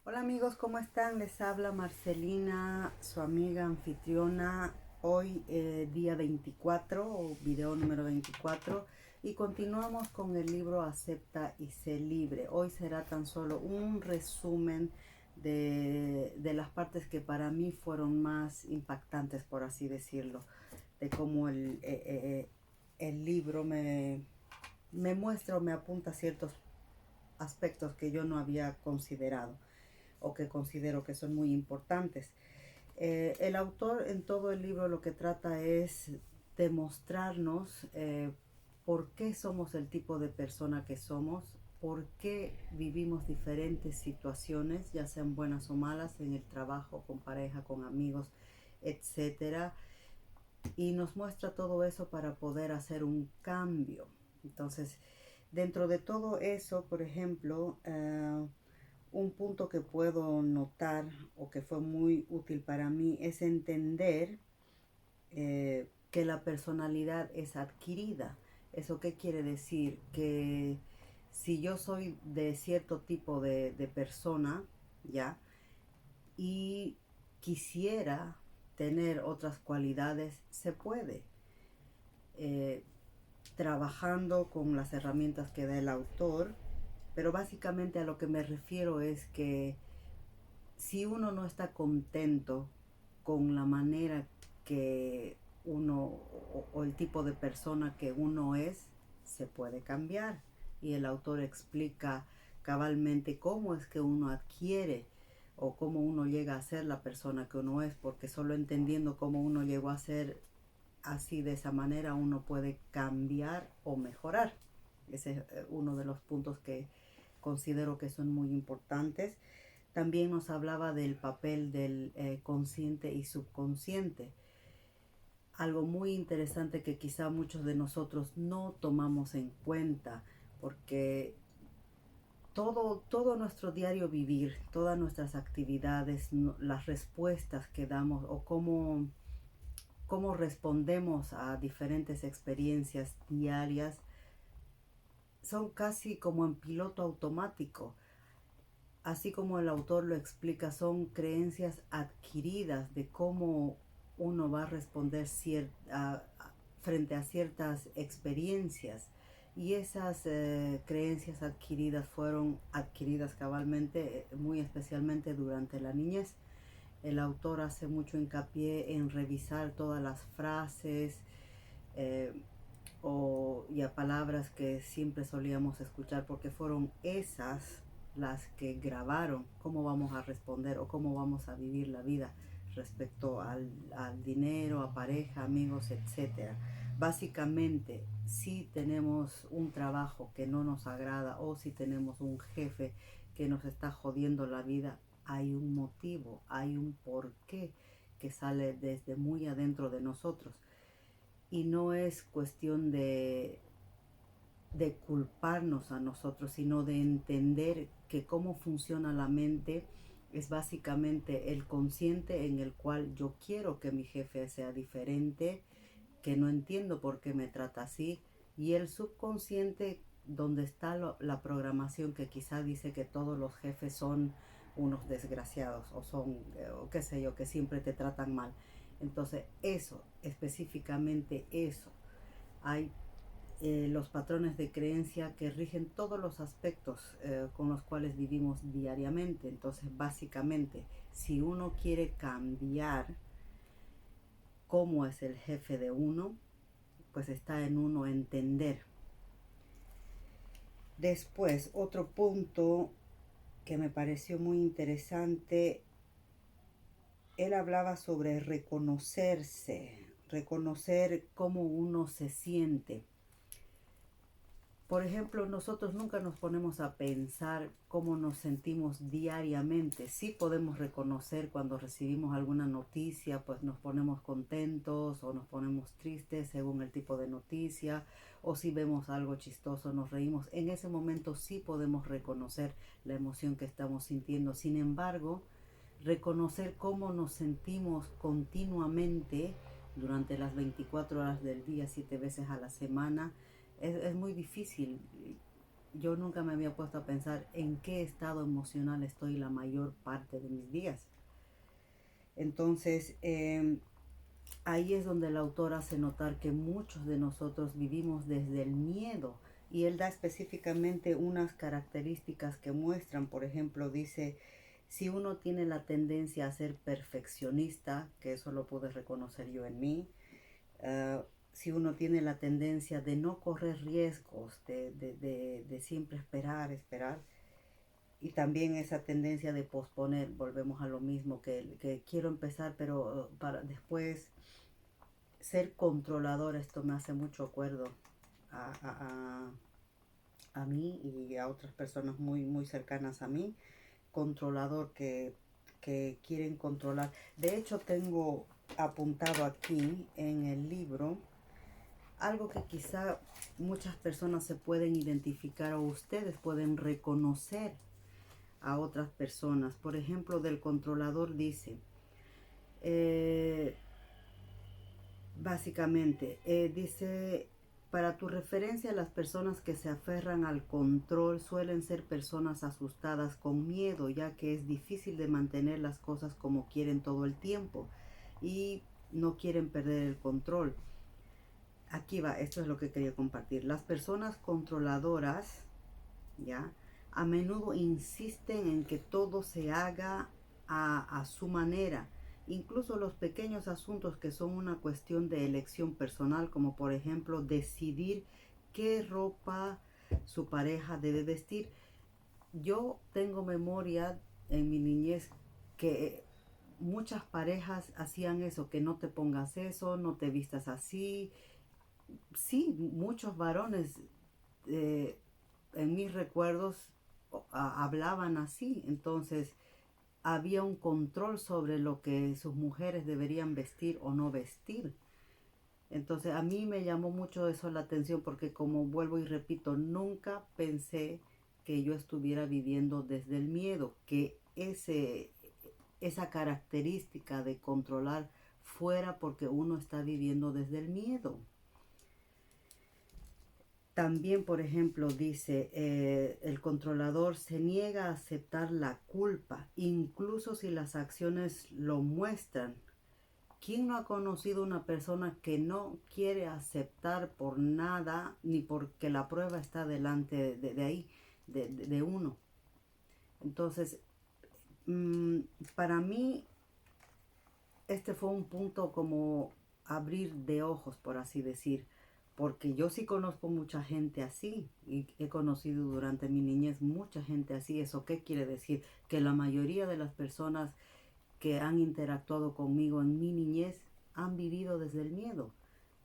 Hola amigos, ¿cómo están? Les habla Marcelina, su amiga anfitriona. Hoy día 24 o video número 24 y continuamos con el libro Acepta y sé libre. Hoy será tan solo un resumen de las partes que para mí fueron más impactantes, por así decirlo, de cómo el libro me muestra o me apunta ciertos aspectos que yo no había considerado o que considero que son muy importantes. El autor en todo el libro lo que trata es demostrarnos por qué somos el tipo de persona que somos, por qué vivimos diferentes situaciones, ya sean buenas o malas, en el trabajo, con pareja, con amigos, etcétera. Y nos muestra todo eso para poder hacer un cambio. Entonces, dentro de todo eso, por ejemplo, un punto que puedo notar o que fue muy útil para mí es entender que la personalidad es adquirida. ¿Eso qué quiere decir? Que si yo soy de cierto tipo de persona, ¿ya? Y quisiera tener otras cualidades, se puede. Eh, Trabajando con las herramientas que da el autor, pero básicamente a lo que me refiero es que si uno no está contento con la manera que uno o el tipo de persona que uno es, se puede cambiar. Y el autor explica cabalmente cómo es que uno adquiere o cómo uno llega a ser la persona que uno es, porque solo entendiendo cómo uno llegó a ser así de esa manera uno puede cambiar o mejorar. Ese es uno de los puntos que considero que son muy importantes. También nos hablaba del papel del consciente y subconsciente. Algo muy interesante que quizá muchos de nosotros no tomamos en cuenta, porque todo nuestro diario vivir, todas nuestras actividades, las respuestas que damos o cómo respondemos a diferentes experiencias diarias, son casi como en piloto automático. Así como el autor lo explica, son creencias adquiridas de cómo uno va a responder frente a ciertas experiencias. Y esas creencias adquiridas fueron adquiridas cabalmente, muy especialmente durante la niñez. El autor hace mucho hincapié en revisar todas las frases eh, y a palabras que siempre solíamos escuchar, porque fueron esas las que grabaron cómo vamos a responder o cómo vamos a vivir la vida respecto al dinero, a pareja, amigos, etcétera. Básicamente, si tenemos un trabajo que no nos agrada o si tenemos un jefe que nos está jodiendo la vida, hay un motivo, hay un porqué que sale desde muy adentro de nosotros. Y no es cuestión de culparnos a nosotros, sino de entender que cómo funciona la mente es básicamente el consciente en el cual yo quiero que mi jefe sea diferente, que no entiendo por qué me trata así, y el subconsciente donde está la programación que quizá dice que todos los jefes son unos desgraciados o son, o qué sé yo, que siempre te tratan mal. Entonces eso, específicamente eso, hay los patrones de creencia que rigen todos los aspectos con los cuales vivimos diariamente. Entonces, básicamente, si uno quiere cambiar cómo es el jefe de uno, pues está en uno entender. Después, otro punto que me pareció muy interesante, él hablaba sobre reconocerse, reconocer cómo uno se siente. Por ejemplo, nosotros nunca nos ponemos a pensar cómo nos sentimos diariamente. Sí podemos reconocer cuando recibimos alguna noticia, pues nos ponemos contentos o nos ponemos tristes según el tipo de noticia, o si vemos algo chistoso nos reímos. En ese momento sí podemos reconocer la emoción que estamos sintiendo. Sin embargo, reconocer cómo nos sentimos continuamente durante las 24 horas del día, 7 veces a la semana, es muy difícil. yo nunca me había puesto a pensar en qué estado emocional estoy la mayor parte de mis días. Entonces, ahí es donde el autor hace notar que muchos de nosotros vivimos desde el miedo, y él da específicamente unas características que muestran. Por ejemplo, dice, si uno tiene la tendencia a ser perfeccionista, que eso lo pude reconocer yo en mí, si uno tiene la tendencia de no correr riesgos, de siempre esperar, y también esa tendencia de posponer, volvemos a lo mismo, que quiero empezar, pero para después ser controlador. Esto me hace mucho acuerdo a, a, a mí y a otras personas muy cercanas a mí. Controlador, que quieren controlar. De hecho, tengo apuntado aquí en el libro algo que quizá muchas personas se pueden identificar, o ustedes pueden reconocer a otras personas. Por ejemplo, del controlador dice, eh, básicamente, dice, para tu referencia, las personas que se aferran al control suelen ser personas asustadas con miedo, ya que es difícil de mantener las cosas como quieren todo el tiempo y no quieren perder el control. Aquí va, esto es lo que quería compartir. Las personas controladoras, ¿ya? A menudo insisten en que todo se haga a su manera, incluso los pequeños asuntos que son una cuestión de elección personal, como por ejemplo decidir qué ropa su pareja debe vestir. Yo tengo memoria en mi niñez que muchas parejas hacían eso, que no te pongas eso, no te vistas así. Sí, muchos varones, eh, en mis recuerdos, hablaban así. Entonces había un control sobre lo que sus mujeres deberían vestir o no vestir. Entonces a mí me llamó mucho eso la atención, porque, como vuelvo y repito, nunca pensé que yo estuviera viviendo desde el miedo, que esa característica de controlar fuera porque uno está viviendo desde el miedo. También, por ejemplo, dice, el controlador se niega a aceptar la culpa, incluso si las acciones lo muestran. ¿Quién no ha conocido una persona que no quiere aceptar por nada, ni porque la prueba está delante de ahí, de uno? Entonces, para mí, este fue un punto como abrir de ojos, por así decir, porque yo sí conozco mucha gente así, y he conocido durante mi niñez mucha gente así. ¿Eso qué quiere decir? Que la mayoría de las personas que han interactuado conmigo en mi niñez han vivido desde el miedo.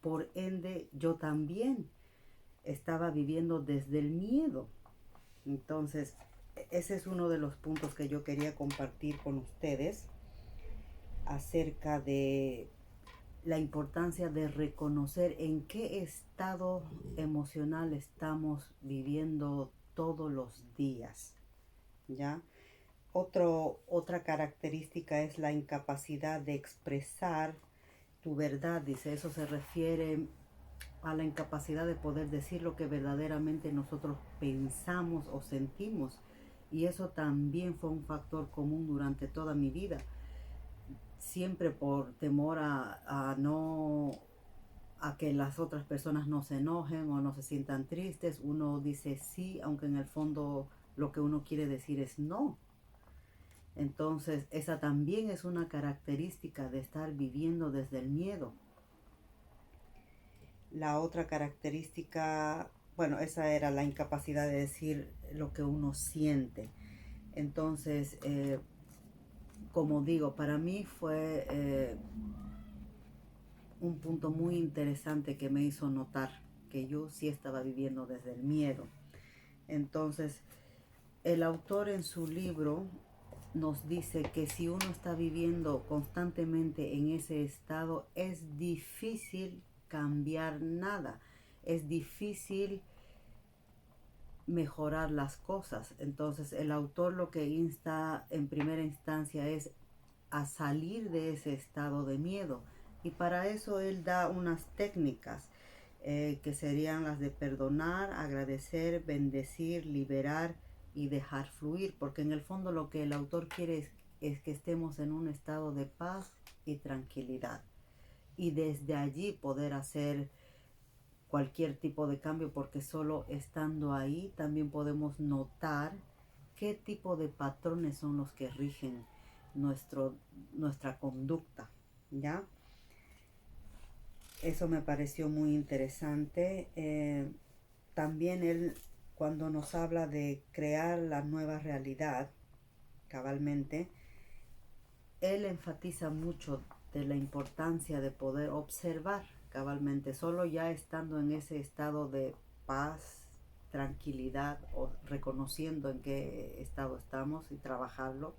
Por ende, yo también estaba viviendo desde el miedo. Entonces, ese es uno de los puntos que yo quería compartir con ustedes acerca de la importancia de reconocer en qué estado emocional estamos viviendo todos los días, ¿ya? Otra característica es la incapacidad de expresar tu verdad. Dice, eso se refiere a la incapacidad de poder decir lo que verdaderamente nosotros pensamos o sentimos. Y eso también fue un factor común durante toda mi vida. Siempre por temor a no a que las otras personas no se enojen o no se sientan tristes, uno dice sí, aunque en el fondo lo que uno quiere decir es no. Entonces, esa también es una característica de estar viviendo desde el miedo. La otra característica, bueno, esa era la incapacidad de decir lo que uno siente. Entonces, como digo, para mí fue un punto muy interesante que me hizo notar que yo sí estaba viviendo desde el miedo. Entonces, el autor en su libro nos dice que si uno está viviendo constantemente en ese estado, es difícil cambiar nada, es difícil mejorar las cosas. Entonces el autor lo que insta en primera instancia es a salir de ese estado de miedo, y para eso él da unas técnicas. que serían las de perdonar, agradecer, bendecir, liberar y dejar fluir, porque en el fondo lo que el autor quiere es que estemos en un estado de paz y tranquilidad, y desde allí poder hacer cualquier tipo de cambio, porque solo estando ahí también podemos notar qué tipo de patrones son los que rigen nuestra conducta, ¿ya? Eso me pareció muy interesante. También él, cuando nos habla de crear la nueva realidad, cabalmente, él enfatiza mucho de la importancia de poder observar cabalmente, solo ya estando en ese estado de paz, tranquilidad, o reconociendo en qué estado estamos y trabajarlo,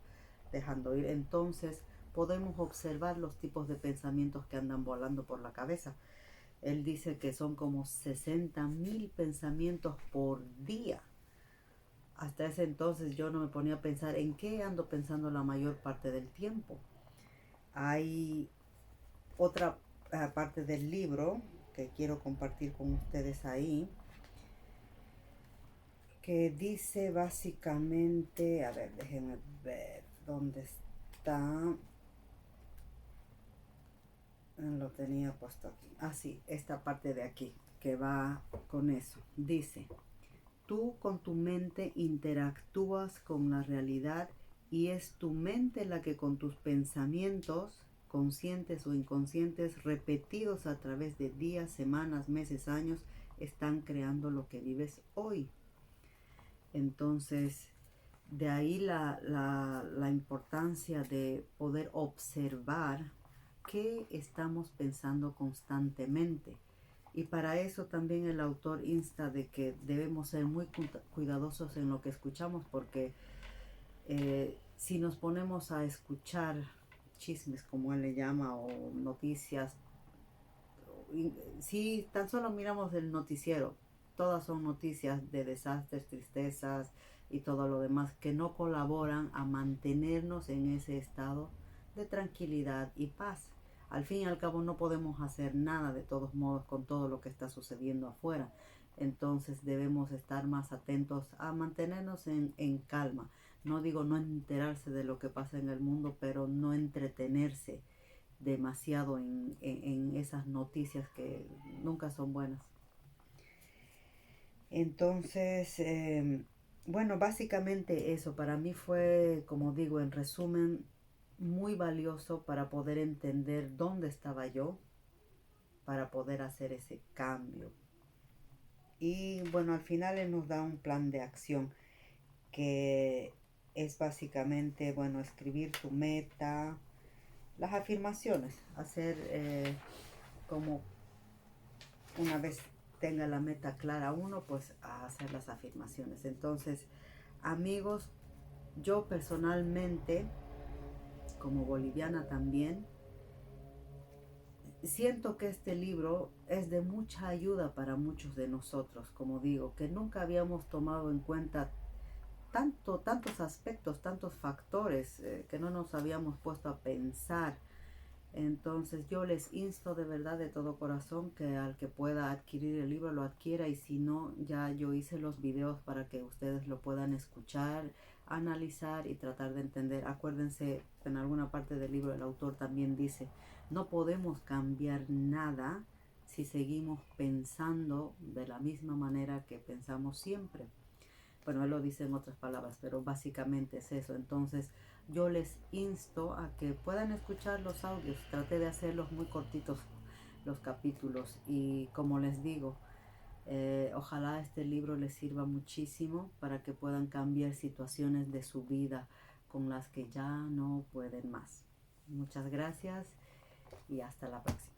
dejando ir, entonces podemos observar los tipos de pensamientos que andan volando por la cabeza. Él dice que son como 60,000 pensamientos por día. Hasta ese entonces yo no me ponía a pensar en qué ando pensando la mayor parte del tiempo. Hay otra parte del libro que quiero compartir con ustedes ahí, que dice básicamente, a ver, déjenme ver dónde está. Lo tenía puesto aquí. Ah, sí, esta parte de aquí que va con eso. Dice: tú con tu mente interactúas con la realidad y es tu mente la que con tus pensamientos, conscientes o inconscientes, repetidos a través de días, semanas, meses, años, están creando lo que vives hoy. Entonces, de ahí la importancia de poder observar qué estamos pensando constantemente. Y para eso también el autor insta de que debemos ser muy cuidadosos en lo que escuchamos, porque si nos ponemos a escuchar chismes, como él le llama, o noticias, si tan solo miramos el noticiero, todas son noticias de desastres, tristezas y todo lo demás que no colaboran a mantenernos en ese estado de tranquilidad y paz. Al fin y al cabo no podemos hacer nada de todos modos con todo lo que está sucediendo afuera. Entonces debemos estar más atentos a mantenernos en calma. No digo no enterarse de lo que pasa en el mundo, pero no entretenerse demasiado en esas noticias que nunca son buenas. Entonces, bueno, básicamente eso para mí fue, como digo, en resumen, muy valioso para poder entender dónde estaba yo, para poder hacer ese cambio. Y bueno, al final él nos da un plan de acción que es básicamente, bueno, escribir tu meta, las afirmaciones, hacer como una vez tenga la meta clara uno, pues a hacer las afirmaciones. Entonces, amigos, yo personalmente, como boliviana también, siento que este libro es de mucha ayuda para muchos de nosotros, como digo, que nunca habíamos tomado en cuenta tantos aspectos, tantos factores que no nos habíamos puesto a pensar. Entonces yo les insto de verdad de todo corazón que al que pueda adquirir el libro lo adquiera, y si no, ya yo hice los videos para que ustedes lo puedan escuchar, analizar y tratar de entender. Acuérdense que en alguna parte del libro el autor también dice: no podemos cambiar nada si seguimos pensando de la misma manera que pensamos siempre. Bueno, él lo dice en otras palabras, pero básicamente es eso. Entonces yo les insto a que puedan escuchar los audios. Traté de hacerlos muy cortitos los capítulos, y como les digo, ojalá este libro les sirva muchísimo para que puedan cambiar situaciones de su vida con las que ya no pueden más. Muchas gracias y hasta la próxima.